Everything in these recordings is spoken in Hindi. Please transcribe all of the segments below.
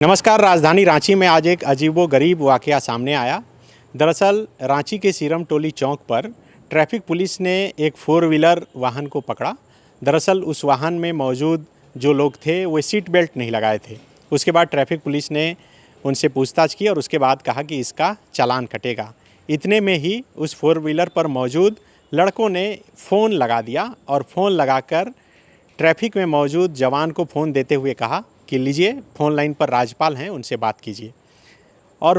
नमस्कार। राजधानी रांची में आज एक अजीबोगरीब वाकया सामने आया। दरअसल रांची के सीरम टोली चौक पर ट्रैफिक पुलिस ने एक 4 व्हीलर वाहन को पकड़ा। दरअसल उस वाहन में मौजूद जो लोग थे वो सीट बेल्ट नहीं लगाए थे। उसके बाद ट्रैफिक पुलिस ने उनसे पूछताछ की और उसके बाद कहा कि इसका चालान कटेगा। इतने में ही उस 4 व्हीलर पर मौजूद लड़कों ने फ़ोन लगा दिया और फ़ोन लगाकर ट्रैफिक में मौजूद जवान को फ़ोन देते हुए कहा कि लीजिए, फ़ोन लाइन पर राजपाल हैं, उनसे बात कीजिए। और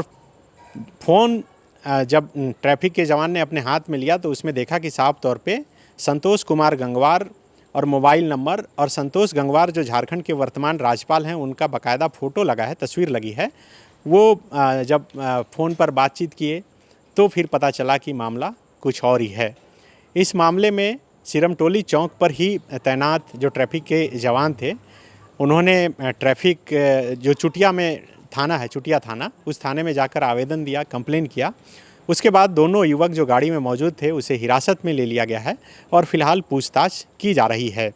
फ़ोन जब ट्रैफिक के जवान ने अपने हाथ में लिया तो उसमें देखा कि साफ तौर पे संतोष कुमार गंगवार और मोबाइल नंबर और संतोष गंगवार जो झारखंड के वर्तमान राज्यपाल हैं उनका बाकायदा फ़ोटो लगा है, तस्वीर लगी है। वो जब फ़ोन पर बातचीत किए तो फिर पता चला कि मामला कुछ और ही है। इस मामले में सीरम टोली चौक पर ही तैनात जो ट्रैफिक के जवान थे उन्होंने ट्रैफिक जो चुटिया में थाना है, चुटिया थाना, उस थाने में जाकर आवेदन दिया, कंप्लेन किया। उसके बाद दोनों युवक जो गाड़ी में मौजूद थे उसे हिरासत में ले लिया गया है और फिलहाल पूछताछ की जा रही है।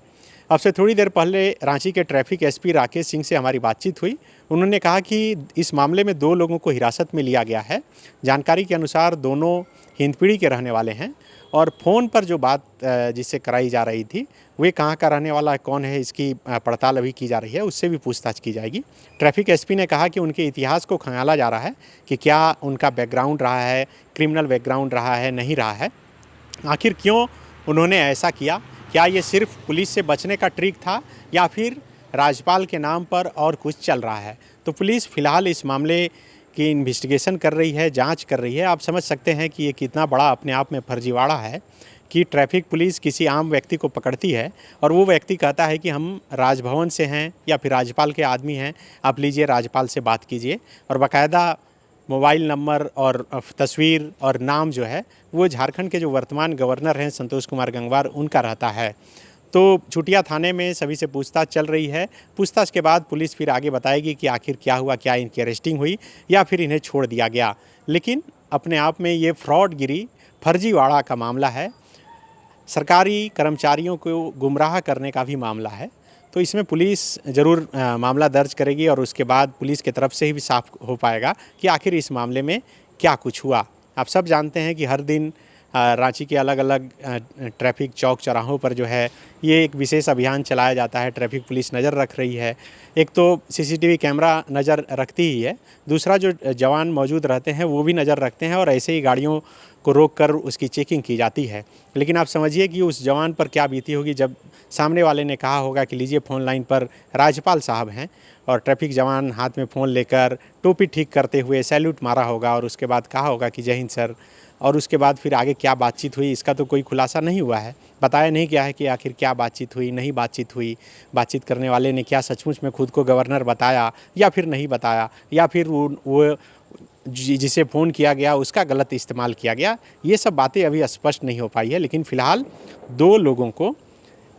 अब से थोड़ी देर पहले रांची के ट्रैफिक एसपी राकेश सिंह से हमारी बातचीत हुई। उन्होंने कहा कि इस मामले में 2 लोगों को हिरासत में लिया गया है। जानकारी के अनुसार दोनों हिंदपीढ़ी के रहने वाले हैं और फ़ोन पर जो बात जिससे कराई जा रही थी वे कहाँ का रहने वाला है, कौन है, इसकी पड़ताल अभी की जा रही है, उससे भी पूछताछ की जाएगी। ट्रैफिक एसपी ने कहा कि उनके इतिहास को खंगाला जा रहा है कि क्या उनका बैकग्राउंड रहा है, क्रिमिनल बैकग्राउंड रहा है, नहीं रहा है, आखिर क्यों उन्होंने ऐसा किया, क्या ये सिर्फ पुलिस से बचने का ट्रिक था या फिर राज्यपाल के नाम पर और कुछ चल रहा है। तो पुलिस फ़िलहाल इस मामले की इन्वेस्टिगेशन कर रही है, जांच कर रही है। आप समझ सकते हैं कि ये कितना बड़ा अपने आप में फर्जीवाड़ा है कि ट्रैफिक पुलिस किसी आम व्यक्ति को पकड़ती है और वो व्यक्ति कहता है कि हम राजभवन से हैं या फिर राज्यपाल के आदमी हैं, आप लीजिए राज्यपाल से बात कीजिए, और बाकायदा मोबाइल नंबर और तस्वीर और नाम जो है वो झारखंड के जो वर्तमान गवर्नर हैं संतोष कुमार गंगवार उनका रहता है। तो चुटिया थाने में सभी से पूछताछ चल रही है। पूछताछ के बाद पुलिस फिर आगे बताएगी कि आखिर क्या हुआ, क्या इनकी अरेस्टिंग हुई या फिर इन्हें छोड़ दिया गया। लेकिन अपने आप में ये फ्रॉडगिरी, फर्जीवाड़ा का मामला है, सरकारी कर्मचारियों को गुमराह करने का भी मामला है। तो इसमें पुलिस ज़रूर मामला दर्ज करेगी और उसके बाद पुलिस की तरफ से ही भी साफ हो पाएगा कि आखिर इस मामले में क्या कुछ हुआ। आप सब जानते हैं कि हर दिन रांची के अलग अलग ट्रैफिक चौक चौराहों पर जो है ये एक विशेष अभियान चलाया जाता है। ट्रैफिक पुलिस नज़र रख रही है। एक तो सीसीटीवी कैमरा नज़र रखती ही है, दूसरा जो जवान मौजूद रहते हैं वो भी नज़र रखते हैं और ऐसे ही गाड़ियों को रोककर उसकी चेकिंग की जाती है। लेकिन आप समझिए कि उस जवान पर क्या बीती होगी जब सामने वाले ने कहा होगा कि लीजिए, फ़ोन लाइन पर राज्यपाल साहब हैं, और ट्रैफिक जवान हाथ में फ़ोन लेकर टोपी ठीक करते हुए सैल्यूट मारा होगा और उसके बाद कहा होगा कि जय हिंद सर। और उसके बाद फिर आगे क्या बातचीत हुई इसका तो कोई खुलासा नहीं हुआ है, बताया नहीं गया है कि आखिर क्या बातचीत हुई, नहीं बातचीत हुई, बातचीत करने वाले ने क्या सचमुच में खुद को गवर्नर बताया या फिर नहीं बताया, या फिर वो जिसे फ़ोन किया गया उसका गलत इस्तेमाल किया गया। ये सब बातें अभी स्पष्ट नहीं हो पाई है। लेकिन फ़िलहाल 2 लोगों को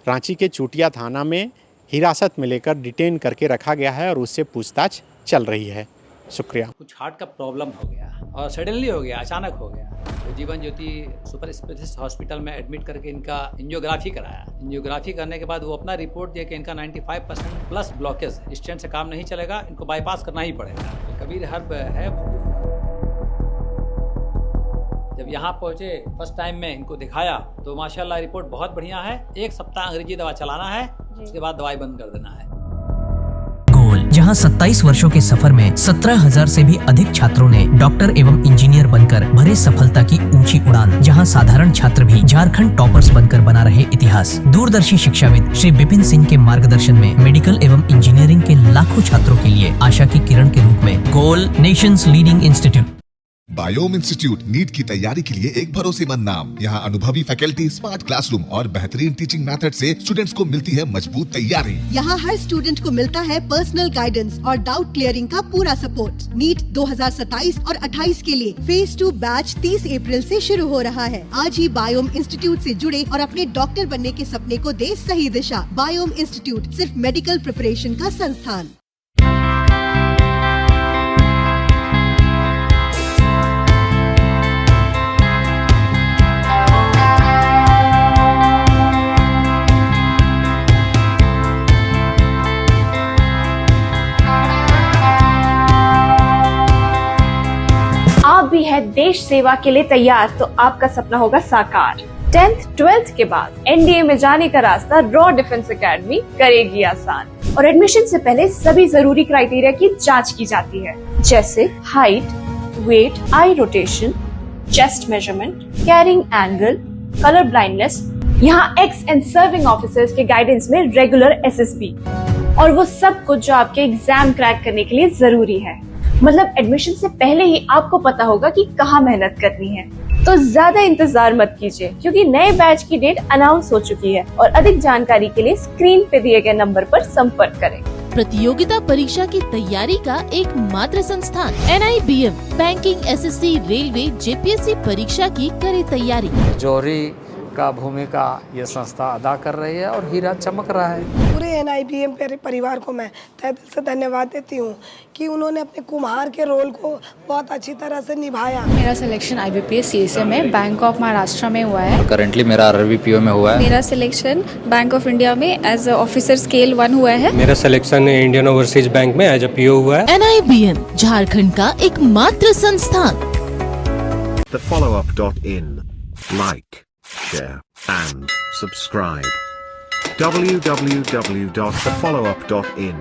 रांची के चुटिया थाना में हिरासत में लेकर डिटेन करके रखा गया है और उससे पूछताछ चल रही है। शुक्रिया। कुछ हार्ट का प्रॉब्लम हो गया और सडनली हो गया, अचानक हो गया। तो Jeevan Jyoti super specialist hospital में एडमिट करके इनका एंजियोग्राफी कराया। एंजियोग्राफी करने के बाद वो अपना रिपोर्ट दिया कि इनका 95% प्लस ब्लॉकेज, स्टेंट से काम नहीं चलेगा, इनको बाईपास करना ही पड़ेगा। कबीर हर्ब है। जब यहाँ पहुँचे फर्स्ट टाइम में इनको दिखाया तो माशाल्लाह रिपोर्ट बहुत बढ़िया है। 1 सप्ताह अंग्रेजी दवा चलाना है, उसके बाद दवाई बंद कर देना है। जहां 27 वर्षों के सफर में 17,000 से भी अधिक छात्रों ने डॉक्टर एवं इंजीनियर बनकर भरे सफलता की ऊंची उड़ान। जहां साधारण छात्र भी झारखंड टॉपर्स बनकर बना रहे इतिहास। दूरदर्शी शिक्षाविद श्री विपिन सिंह के मार्गदर्शन में मेडिकल एवं इंजीनियरिंग के लाखों छात्रों के लिए आशा की किरण के रूप में Goal nation's leading institute. Biome institute NEET की तैयारी के लिए एक भरोसेमंद नाम। यहाँ अनुभवी फैकल्टी, स्मार्ट क्लासरूम और बेहतरीन टीचिंग मेथड से स्टूडेंट्स को मिलती है मजबूत तैयारी। यहाँ हर स्टूडेंट को मिलता है पर्सनल गाइडेंस और डाउट क्लियरिंग का पूरा सपोर्ट। नीट 2027 और 28 के लिए फेज 2 बैच 30 अप्रैल से शुरू हो रहा है। आज ही बायोम इंस्टीट्यूट से जुड़े और अपने डॉक्टर बनने के सपने को दे सही दिशा। बायोम इंस्टीट्यूट सिर्फ मेडिकल प्रिपरेशन का संस्थान। है देश सेवा के लिए तैयार तो आपका सपना होगा साकार। 10th 12th के बाद एनडीए में जाने का रास्ता रॉ डिफेंस एकेडमी करेगी आसान। और एडमिशन से पहले सभी जरूरी क्राइटेरिया की जांच की जाती है, जैसे height, weight, eye rotation, chest measurement, carrying angle, colour blindness. यहाँ एक्स एंड सर्विंग ऑफिसर्स के गाइडेंस में रेगुलर एसएसबी और वो सब कुछ जो आपके एग्जाम क्रैक करने के लिए जरूरी है। मतलब एडमिशन से पहले ही आपको पता होगा कि कहाँ मेहनत करनी है। तो ज्यादा इंतजार मत कीजिए क्योंकि नए बैच की डेट अनाउंस हो चुकी है और अधिक जानकारी के लिए स्क्रीन पे दिए गए नंबर पर संपर्क करें। प्रतियोगिता परीक्षा की तैयारी का एकमात्र संस्थान NIBM banking, SSC, railway, JPSC परीक्षा की करे तैयारी। जौहरी का भूमिका ये संस्था अदा कर रही है और हीरा चमक रहा है। पूरे NIBM परिवार को मैं तहे दिल से धन्यवाद देती हूँ कि उन्होंने अपने कुम्हार के रोल को बहुत अच्छी तरह से निभाया। मेरा सिलेक्शन IBPS CSA में बैंक ऑफ महाराष्ट्र में हुआ है। करेंटली मेरा RRBPO में हुआ है। मेरा सिलेक्शन बैंक ऑफ इंडिया में एज ऑफिसर स्केल 1 हुआ है। मेरा सिलेक्शन इंडियन ओवरसीज बैंक में एज PO हुआ है। NIBM झारखंड का एकमात्र संस्थान। thefollowup.in like, share and subscribe. www.thefollowup.in